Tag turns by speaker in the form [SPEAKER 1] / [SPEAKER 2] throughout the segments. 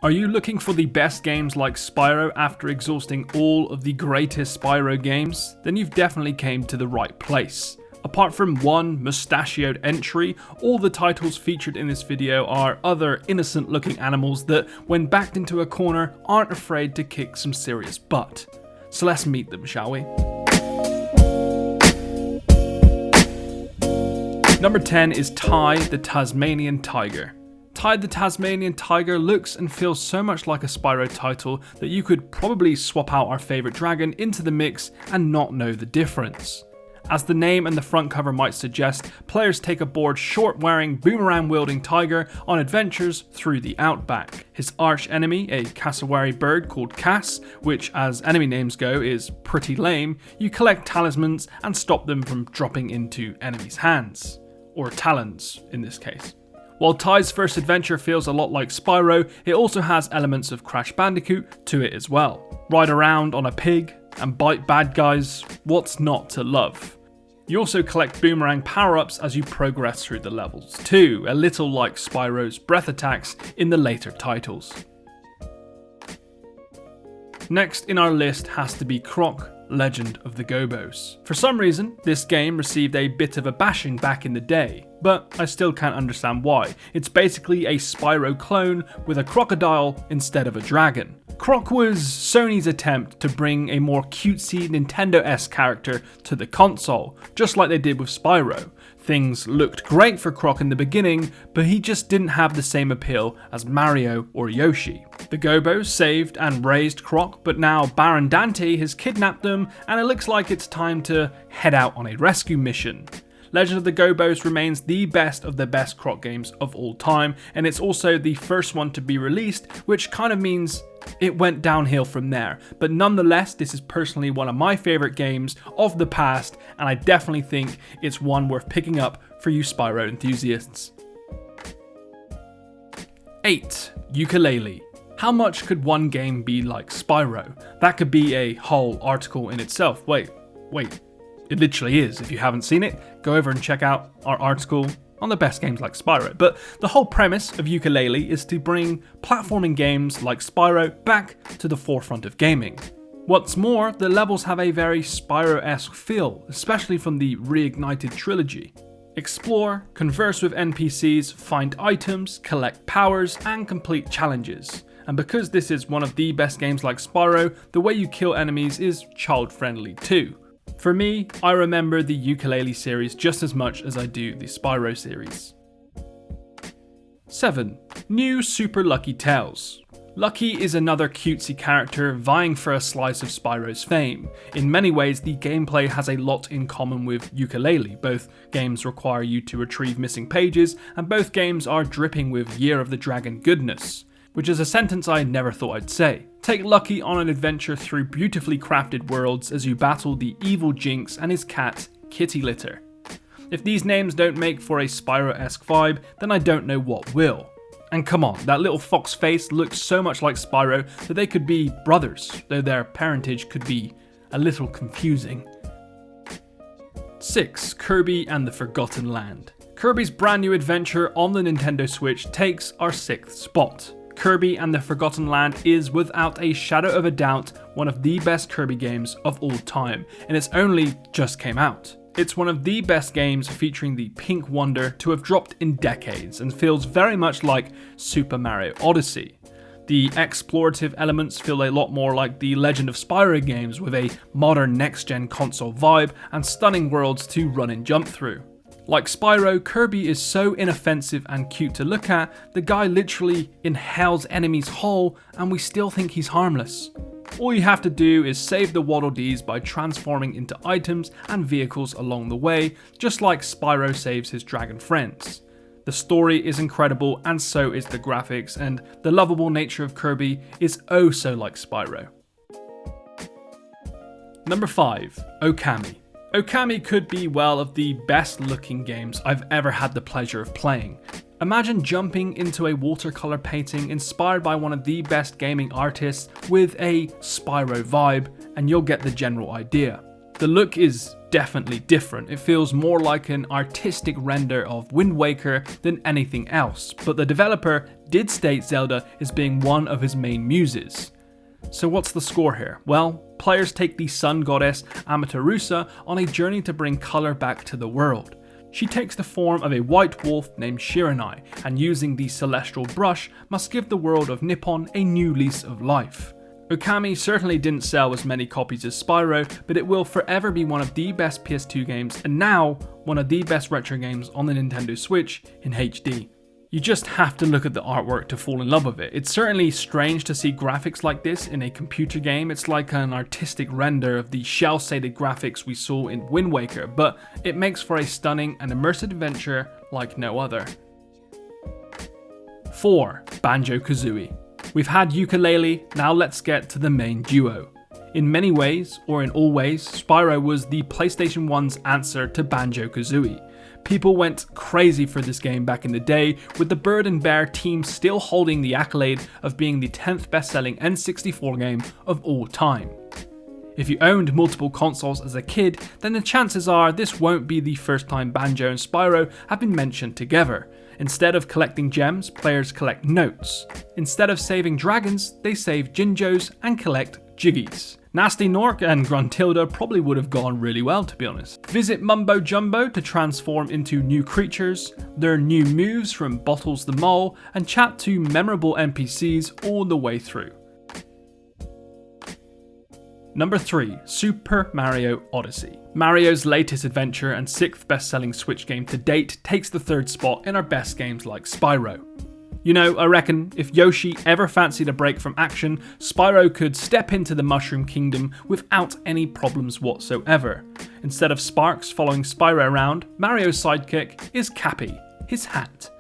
[SPEAKER 1] Are you looking for the best games like Spyro after exhausting all of the greatest Spyro games? Then you've definitely came to the right place. Apart from one mustachioed entry, all the titles featured in this video are other innocent looking animals that, when backed into a corner, aren't afraid to kick some serious butt. So let's meet them, shall we? Number 10 is Ty the Tasmanian Tiger. Ty the Tasmanian Tiger looks and feels so much like a Spyro title that you could probably swap out our favourite dragon into the mix and not know the difference. As the name and the front cover might suggest, players take aboard short-wearing, boomerang-wielding tiger on adventures through the outback. His arch enemy, a cassowary bird called Cass, which as enemy names go is pretty lame, you collect talismans and stop them from dropping into enemies' hands. Or talons, in this case. While Ty's first adventure feels a lot like Spyro, it also has elements of Crash Bandicoot to it as well. Ride around on a pig and bite bad guys, what's not to love? You also collect boomerang power-ups as you progress through the levels too, a little like Spyro's breath attacks in the later titles. Next in our list has to be Croc, Legend of the Gobbos. For some reason, this game received a bit of a bashing back in the day, but I still can't understand why. It's basically a Spyro clone with a crocodile instead of a dragon. Croc was Sony's attempt to bring a more cutesy Nintendo-esque character to the console, just like they did with Spyro. Things looked great for Croc in the beginning, but he just didn't have the same appeal as Mario or Yoshi. The Gobbos saved and raised Croc, but now Baron Dante has kidnapped them, and it looks like it's time to head out on a rescue mission. Legend of the Gobbos remains the best of the best Croc games of all time, and it's also the first one to be released, which kind of means it went downhill from there. But nonetheless, this is personally one of my favourite games of the past, and I definitely think it's one worth picking up for you Spyro enthusiasts. 8. Yooka-Laylee. How much could one game be like Spyro? That could be a whole article in itself. Wait. It literally is. If you haven't seen it, go over and check out our article on the best games like Spyro. But the whole premise of Yooka-Laylee is to bring platforming games like Spyro back to the forefront of gaming. What's more, the levels have a very Spyro-esque feel, especially from the reignited trilogy. Explore, converse with NPCs, find items, collect powers, and complete challenges. And because this is one of the best games like Spyro, the way you kill enemies is child-friendly too. For me, I remember the Yooka-Laylee series just as much as I do the Spyro series. 7. New Super Lucky Tails. Lucky is another cutesy character vying for a slice of Spyro's fame. In many ways, the gameplay has a lot in common with Yooka-Laylee. Both games require you to retrieve missing pages, and both games are dripping with Year of the Dragon goodness. Which is a sentence I never thought I'd say. Take Lucky on an adventure through beautifully crafted worlds as you battle the evil Jinx and his cat, Kitty Litter. If these names don't make for a Spyro-esque vibe, then I don't know what will. And come on, that little fox face looks so much like Spyro that they could be brothers, though their parentage could be a little confusing. 6. Kirby and the Forgotten Land. Kirby's brand new adventure on the Nintendo Switch takes our 6th spot. Kirby and the Forgotten Land is without a shadow of a doubt one of the best Kirby games of all time, and it's only just came out. It's one of the best games featuring the Pink Wonder to have dropped in decades and feels very much like Super Mario Odyssey. The explorative elements feel a lot more like the Legend of Spyro games with a modern next-gen console vibe and stunning worlds to run and jump through. Like Spyro, Kirby is so inoffensive and cute to look at, the guy literally inhales enemies whole and we still think he's harmless. All you have to do is save the Waddle Dees by transforming into items and vehicles along the way, just like Spyro saves his dragon friends. The story is incredible and so is the graphics, and the lovable nature of Kirby is oh so like Spyro. Number 5. Okami. Okami could be one of the best looking games I've ever had the pleasure of playing. Imagine jumping into a watercolor painting inspired by one of the best gaming artists with a Spyro vibe, and you'll get the general idea. The look is definitely different. It feels more like an artistic render of Wind Waker than anything else, but the developer did state Zelda as being one of his main muses. So what's the score here? Well, players take the sun goddess Amaterasu on a journey to bring colour back to the world. She takes the form of a white wolf named Shiranai, and using the celestial brush must give the world of Nippon a new lease of life. Okami certainly didn't sell as many copies as Spyro, but it will forever be one of the best PS2 games, and now one of the best retro games on the Nintendo Switch in HD. You just have to look at the artwork to fall in love with it. It's certainly strange to see graphics like this in a computer game. It's like an artistic render of the shell-shaded graphics we saw in Wind Waker, but it makes for a stunning and immersive adventure like no other. 4. Banjo-Kazooie. We've had Yooka-Laylee, now let's get to the main duo. In many ways, or in all ways, Spyro was the PlayStation 1's answer to Banjo-Kazooie. People went crazy for this game back in the day, with the Bird and Bear team still holding the accolade of being the 10th best-selling N64 game of all time. If you owned multiple consoles as a kid, then the chances are this won't be the first time Banjo and Spyro have been mentioned together. Instead of collecting gems, players collect notes. Instead of saving dragons, they save Jinjos and collect Jiggies. Nasty Nork and Gruntilda probably would have gone really well, to be honest. Visit Mumbo Jumbo to transform into new creatures, learn new moves from Bottles the Mole, and chat to memorable NPCs all the way through. Number 3. Super Mario Odyssey. Mario's latest adventure and 6th best-selling Switch game to date takes the 3rd spot in our best games like Spyro. You know, I reckon if Yoshi ever fancied a break from action, Spyro could step into the Mushroom Kingdom without any problems whatsoever. Instead of Sparks following Spyro around, Mario's sidekick is Cappy, his hat.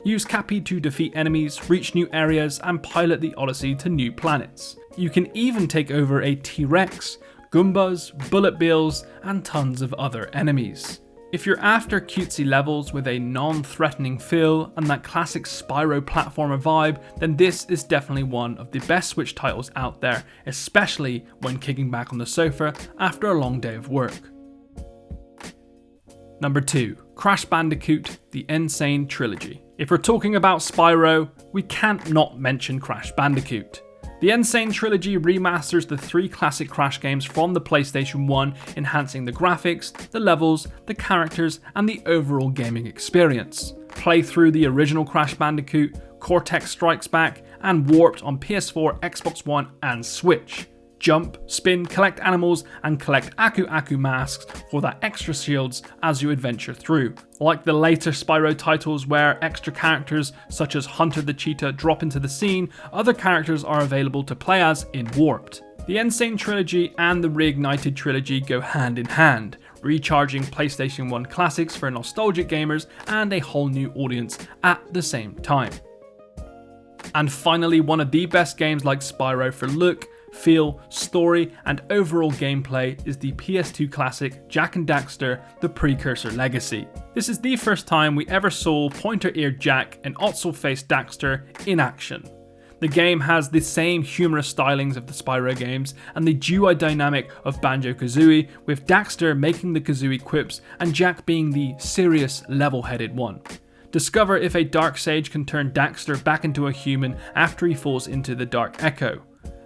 [SPEAKER 1] Use Cappy to defeat enemies, reach new areas, and pilot the Odyssey to new planets. You can even take over a T-Rex, Goombas, Bullet Bills, and tons of other enemies. If you're after cutesy levels with a non-threatening feel and that classic Spyro platformer vibe, then this is definitely one of the best Switch titles out there, especially when kicking back on the sofa after a long day of work. Number 2. Crash Bandicoot, the Insane Trilogy. If we're talking about Spyro, we can't not mention Crash Bandicoot. The Insane Trilogy remasters the 3 classic Crash games from the PlayStation 1, enhancing the graphics, the levels, the characters, and the overall gaming experience. Play through the original Crash Bandicoot, Cortex Strikes Back, and Warped on PS4, Xbox One, and Switch. Jump, spin, collect animals, and collect Aku Aku masks for that extra shields as you adventure through. Like the later Spyro titles where extra characters such as Hunter the Cheetah drop into the scene, other characters are available to play as in Warped. The Insane Trilogy and the Reignited Trilogy go hand in hand, recharging PlayStation 1 classics for nostalgic gamers and a whole new audience at the same time. And finally, one of the best games like Spyro for look, feel, story, and overall gameplay is the PS2 classic Jak Daxter, The Precursor Legacy. This is the first time we ever saw pointer-eared Jak and Otzel-faced Daxter in action. The game has the same humorous stylings of the Spyro games and the duo dynamic of Banjo-Kazooie, with Daxter making the Kazooie quips and Jak being the serious, level-headed one. Discover if a Dark Sage can turn Daxter back into a human after he falls into the Dark Echo.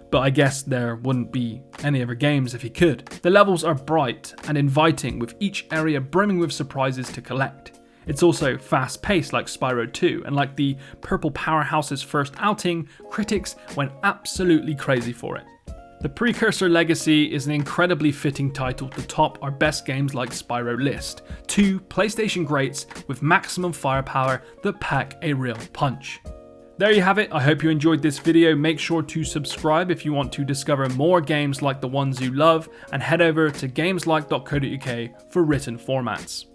[SPEAKER 1] But I guess there wouldn't be any other games if he could. The levels are bright and inviting, with each area brimming with surprises to collect. It's also fast-paced like Spyro 2, and like the Purple Powerhouse's first outing, critics went absolutely crazy for it. The Precursor Legacy is an incredibly fitting title to top our best games like Spyro list. 2 PlayStation greats with maximum firepower that pack a real punch. There you have it. I hope you enjoyed this video. Make sure to subscribe if you want to discover more games like the ones you love, and head over to gameslike.co.uk for written formats.